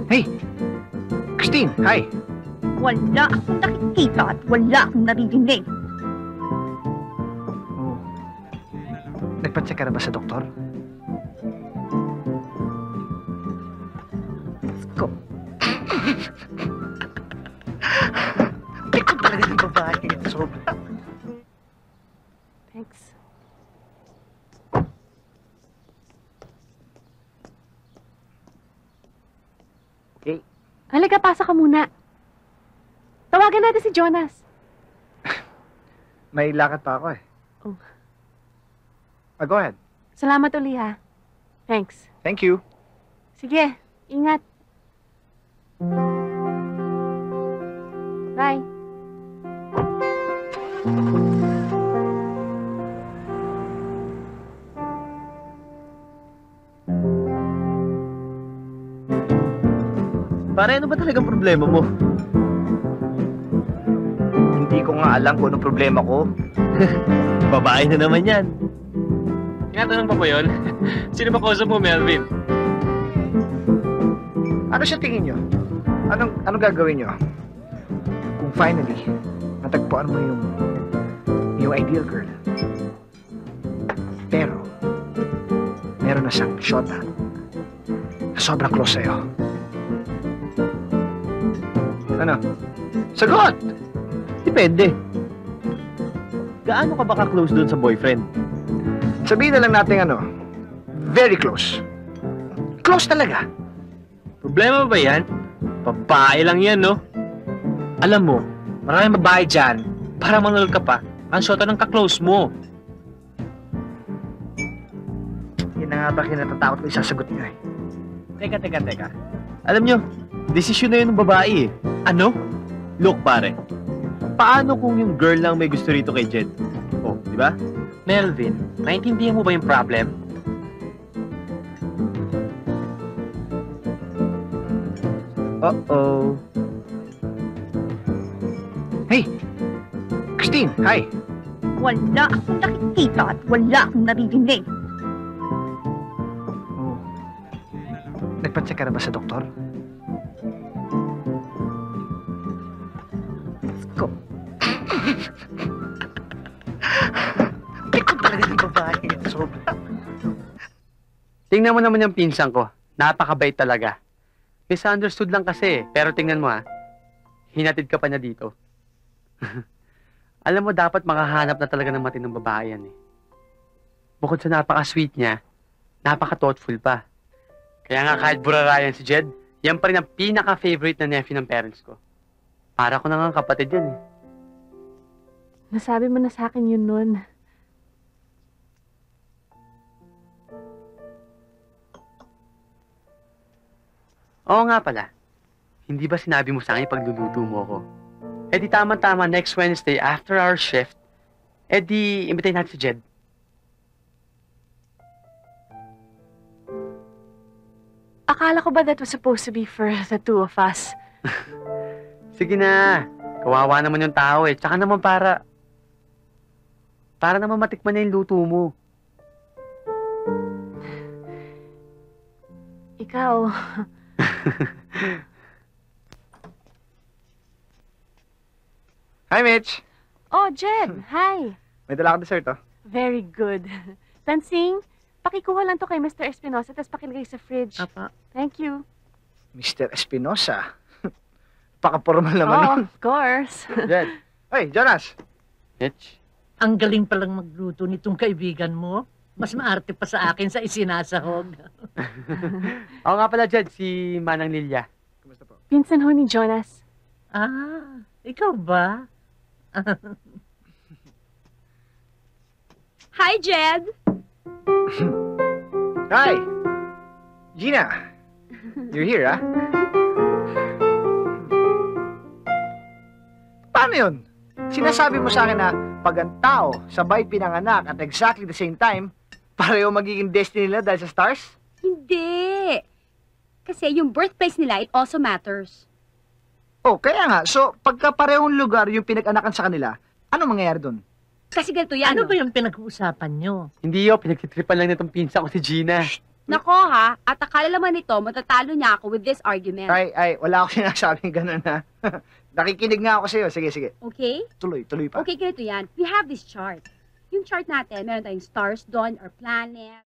Hey! Christine, hi! Wala akong nakikita at wala akong naririnig. Oh. Nagpa-check ka na ba sa doktor? Go. Ikaw talaga ng babae. Sobra. Thanks. Okay. Halika, pasa ka muna. Tawagan natin si Jonas. May lakad pa ako eh. Oh. Go ahead. Salamat uli, ha. Thanks. Thank you. Sige, ingat. Bye. Pare, ano ba talagang problema mo? Hindi ko nga alam kung anong problema ko. Babae na naman yan. Tinatanong pa ba yun? Sino ba kausap mo, Melvin? Ano siya tingin nyo? Anong gagawin nyo? Kung finally, natagpuan mo yung ideal girl. Pero, meron na siyang shota na sobrang close sa'yo. Ano? Sagot! Depende. Gaano ka ba ka-close doon sa boyfriend? Sabihin na lang natin very close. Close talaga. Problema ba yan? Babae lang yan, no? Alam mo, maraming babae dyan, para manulog ka pa, ang shota ng ka-close mo. Yan na nga ba kinatatakot ko isasagot niyo eh. Teka. Alam nyo, desisyon na yun ng babae eh. Ano? Look, pare. Paano kung yung girl lang may gusto rito kay Jed? Oh, di ba? Melvin, naintindihan mo ba yung problem? Uh-oh. Hey! Christine, hi! Wala akong nakikita at wala akong naririnig. Oh. Nagpa-check ka na ba sa doktor? Go. Ikaw talaga ng babae. Sobra. Tingnan mo naman yung pinsan ko. Napakabait talaga. Misunderstood lang kasi. Pero tingnan mo hinatid ka pa niya dito. Alam mo, dapat makahanap na talaga ng matinong babae yan eh. Bukod sa napaka-sweet niya, napaka-thoughtful pa. Kaya nga kahit burarayan si Jed, yan pa rin ang pinaka-favorite na nephew ng parents ko. Para ko na nga kapatid yan eh. Nasabi mo na sa akin yun nun. Oo nga pala. Hindi ba sinabi mo sa akin pagluluto mo ako? Eh di tama-tama next Wednesday after our shift, eh di imbitahin natin si Jed. Akala ko ba that was supposed to be for the two of us? Sige na. Kawawa naman yung tao eh. Tsaka naman para naman matikman na yung luto mo. Ikaw. Hi, Mitch! Oh, Jed. Hi. May dala akong dessert, oh. Very good. Tansing, pakikuha lang to kay Mr. Espinosa tapos pakilagay sa fridge. Apa. Thank you. Mr. Espinosa. Paka-formal naman Oh, nun. of course. Jed. Hey, Jonas! Mitch. Ang galing palang magluto nitong kaibigan mo. Mas maarte pa sa akin sa isinasahog. Oo nga pala, Jed. Si Manang Lilia. Kumusta po? Pinsan ho ni Jonas. Ah, ikaw ba? Hi, Jed! Hi! Gina! You're here, ah? Paano yun? Sinasabi mo sa akin na pag ang tao sabay pinanganak at exactly the same time, pareho magiging destiny nila dahil sa stars? Hindi. Kasi yung birthplace nila, it also matters. Oh, kaya nga. So, pagka parehong lugar yung pinag-anakan sa kanila, ano mangyayari doon? Kasi ganito yan, Ano no? ba yung pinag-uusapan nyo? Hindi yo, pinagtitripan lang nitong pinsan ko si Gina. Nako ha, at akala naman nito, matatalo niya ako with this argument. Wala akong sinasabing ganun ha. Nakikinig nga ako sa'yo. Sige, sige. Okay? Tuloy pa. Okay, ganito yan. We have this chart. Yung chart natin, meron tayong stars doon or planet.